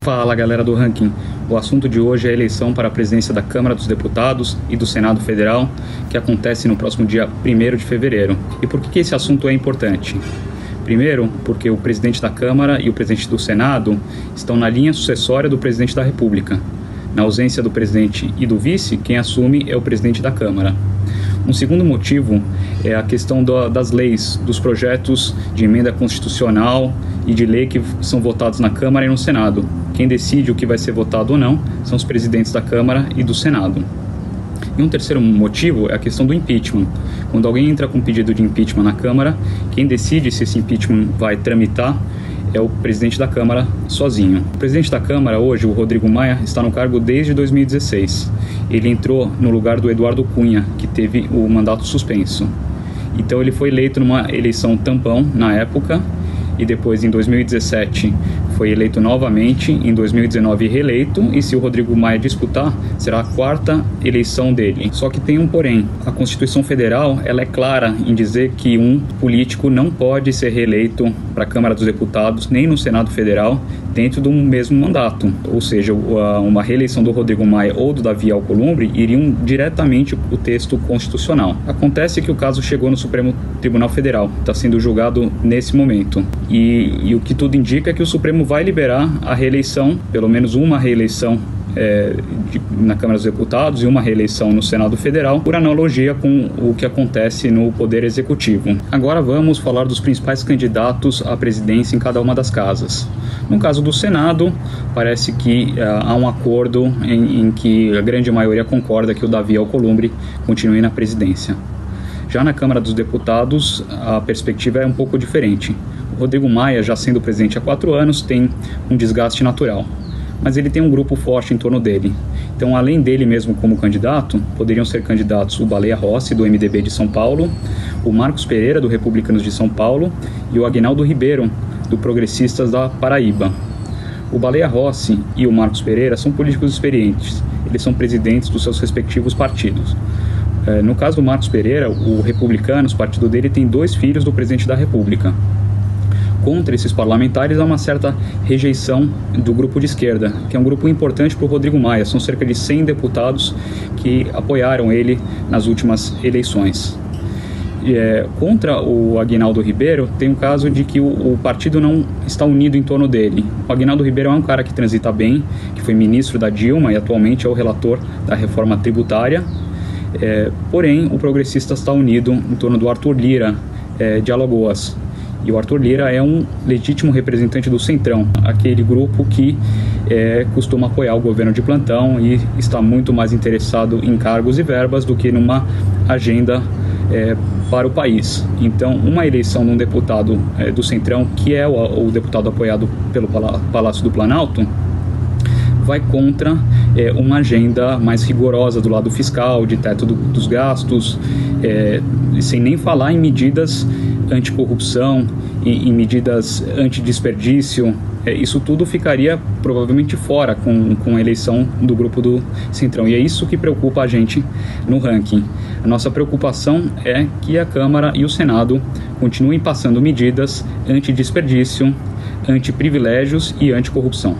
Fala galera do Ranking, o assunto de hoje é a eleição para a presidência da Câmara dos Deputados e do Senado Federal, que acontece no próximo dia 1º de fevereiro. E por que esse assunto é importante? Primeiro, porque o presidente da Câmara e o presidente do Senado estão na linha sucessória do presidente da República. Na ausência do presidente e do vice, quem assume é o presidente da Câmara. Um segundo motivo é a questão das leis, dos projetos de emenda constitucional e de lei que são votados na Câmara e no Senado. Quem decide o que vai ser votado ou não são os presidentes da Câmara e do Senado. E um terceiro motivo é a questão do impeachment. Quando alguém entra com pedido de impeachment na Câmara, quem decide se esse impeachment vai tramitar é o presidente da Câmara sozinho. O presidente da Câmara hoje, o Rodrigo Maia, está no cargo desde 2016. Ele entrou no lugar do Eduardo Cunha, que teve o mandato suspenso. Então ele foi eleito numa eleição tampão na época, e depois em 2017 foi eleito novamente, em 2019 reeleito, e se o Rodrigo Maia disputar, será a 4ª eleição dele. Só que tem um porém, a Constituição Federal ela é clara em dizer que um político não pode ser reeleito para a Câmara dos Deputados, nem no Senado Federal, dentro do mesmo mandato. Ou seja, uma reeleição do Rodrigo Maia ou do Davi Alcolumbre iriam diretamente para o texto constitucional. Acontece que o caso chegou no Supremo Tribunal Federal, está sendo julgado nesse momento. E o que tudo indica é que o Supremo vai liberar a reeleição, pelo menos uma reeleição na Câmara dos Deputados e uma reeleição no Senado Federal, por analogia com o que acontece no Poder Executivo. Agora vamos falar dos principais candidatos à presidência em cada uma das casas. No caso do Senado, parece que há um acordo em que a grande maioria concorda que o Davi Alcolumbre continue na presidência. Já na Câmara dos Deputados, a perspectiva é um pouco diferente. O Rodrigo Maia, já sendo presidente há 4 anos, tem um desgaste natural, mas ele tem um grupo forte em torno dele. Então, além dele mesmo como candidato, poderiam ser candidatos o Baleia Rossi, do MDB de São Paulo, o Marcos Pereira, do Republicanos de São Paulo, e o Aguinaldo Ribeiro, do Progressistas da Paraíba. O Baleia Rossi e o Marcos Pereira são políticos experientes, eles são presidentes dos seus respectivos partidos. No caso do Marcos Pereira, o Republicanos, o partido dele, tem 2 filhos do presidente da República. Contra esses parlamentares há uma certa rejeição do grupo de esquerda, que é um grupo importante para o Rodrigo Maia. São cerca de 100 deputados que apoiaram ele nas últimas eleições. Contra o Aguinaldo Ribeiro, tem o caso de que o partido não está unido em torno dele. O Aguinaldo Ribeiro é um cara que transita bem, que foi ministro da Dilma e atualmente é o relator da reforma tributária. Porém, o progressista está unido em torno do Arthur Lira, de Alagoas. E o Arthur Lira é um legítimo representante do Centrão, aquele grupo que costuma apoiar o governo de plantão e está muito mais interessado em cargos e verbas do que numa agenda para o país. Então, uma eleição de um deputado do Centrão, que é o deputado apoiado pelo Palácio do Planalto, vai contra uma agenda mais rigorosa do lado fiscal, de teto dos gastos, sem nem falar em medidas anticorrupção, em medidas antidesperdício. Isso tudo ficaria provavelmente fora com a eleição do grupo do Centrão. E é isso que preocupa a gente no ranking. A nossa preocupação é que a Câmara e o Senado continuem passando medidas antidesperdício, antiprivilégios e anticorrupção.